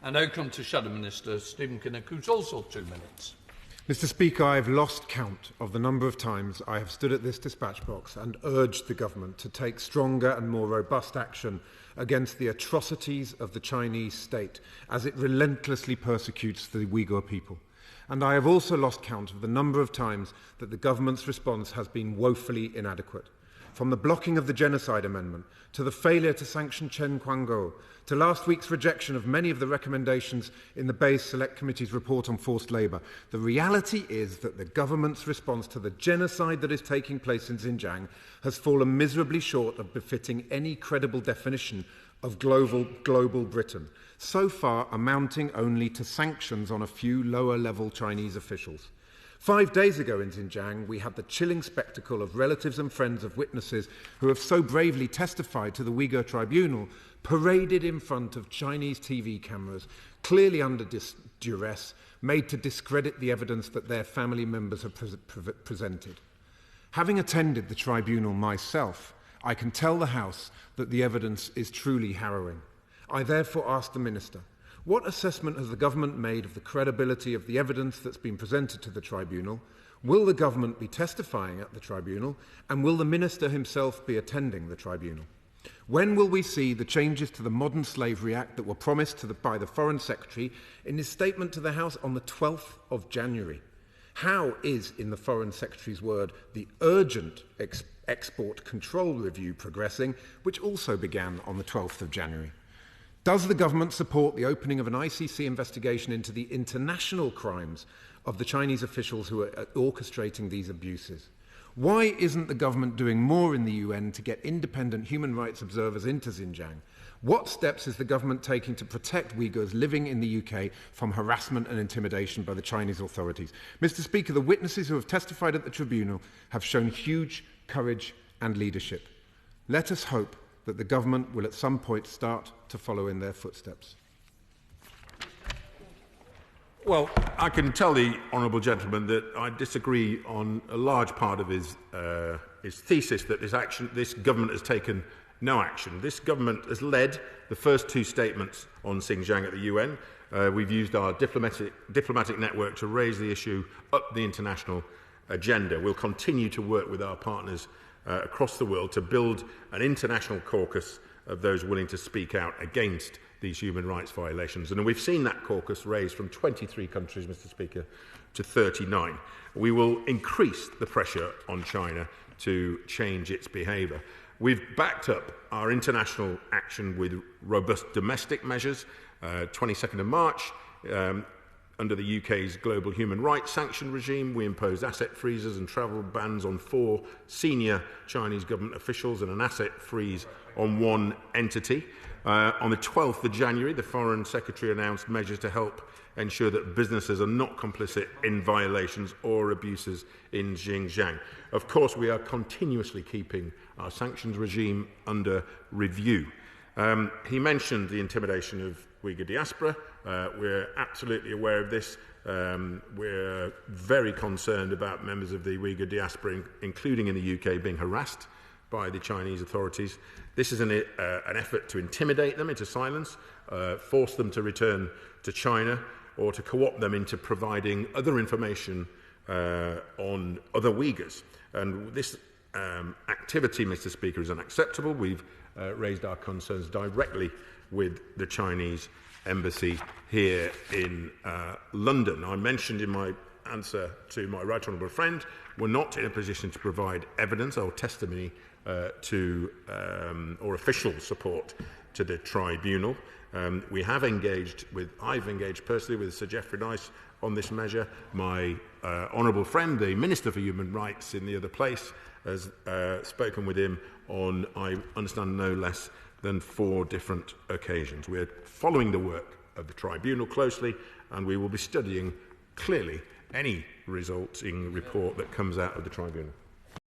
I now come to Shadow Minister Stephen Kinnock, who's also 2 minutes. Mr Speaker, I have lost count of the number of times I have stood at this dispatch box and urged the government to take stronger and more robust action against the atrocities of the Chinese state as it relentlessly persecutes the Uyghur people. And I have also lost count of the number of times that the government's response has been woefully inadequate. From the blocking of the Genocide Amendment, to the failure to sanction Chen Quango, to last week's rejection of many of the recommendations in the Bayes Select Committee's report on forced labour, the reality is that the government's response to the genocide that is taking place in Xinjiang has fallen miserably short of befitting any credible definition of global Britain, so far amounting only to sanctions on a few lower-level Chinese officials. 5 days ago in Xinjiang, we had the chilling spectacle of relatives and friends of witnesses who have so bravely testified to the Uyghur Tribunal, paraded in front of Chinese TV cameras, clearly under duress, made to discredit the evidence that their family members have presented. Having attended the tribunal myself, I can tell the House that the evidence is truly harrowing. I therefore ask the Minister, what assessment has the government made of the credibility of the evidence that's been presented to the tribunal? Will the government be testifying at the tribunal? And will the Minister himself be attending the tribunal? When will we see the changes to the Modern Slavery Act that were promised by the Foreign Secretary in his statement to the House on the 12th of January? How is, in the Foreign Secretary's word, the urgent export control review progressing, which also began on the 12th of January? Does the government support the opening of an ICC investigation into the international crimes of the Chinese officials who are orchestrating these abuses? Why isn't the government doing more in the UN to get independent human rights observers into Xinjiang? What steps is the government taking to protect Uyghurs living in the UK from harassment and intimidation by the Chinese authorities? Mr Speaker, the witnesses who have testified at the tribunal have shown huge courage and leadership. Let us hope that the government will at some point start to follow in their footsteps. Well, I can tell the honourable gentleman that I disagree on a large part of his thesis that this government has taken no action. This government has led the first 2 statements on Xinjiang at the UN. We've used our diplomatic network to raise the issue up the international agenda. We'll continue to work with our partners across the world to build an international caucus of those willing to speak out against these human rights violations. And we've seen that caucus raised from 23 countries, Mr Speaker, to 39. We will increase the pressure on China to change its behaviour. We've backed up our international action with robust domestic measures. 22nd of March, under the UK's global human rights sanction regime, we imposed asset freezes and travel bans on 4 senior Chinese government officials and an asset freeze on 1 entity. On the 12th of January, the Foreign Secretary announced measures to help ensure that businesses are not complicit in violations or abuses in Xinjiang. Of course, we are continuously keeping our sanctions regime under review. He mentioned the intimidation of Uyghur diaspora. We're absolutely aware of this. We're very concerned about members of the Uyghur diaspora, including in the UK, being harassed by the Chinese authorities. This is an effort to intimidate them into silence, force them to return to China, or to co-opt them into providing other information on other Uyghurs. And this activity, Mr Speaker, is unacceptable. We've raised our concerns directly with the Chinese embassy here in London. I mentioned in my answer to my right honourable friend, we're not in a position to provide evidence or testimony or official support to the tribunal. I've engaged personally with Sir Geoffrey Nice on this measure. My honourable friend, the Minister for Human Rights in the other place, has spoken with him on, I understand, no less than 4 different occasions. We're following the work of the tribunal closely, and we will be studying clearly any resulting report that comes out of the tribunal.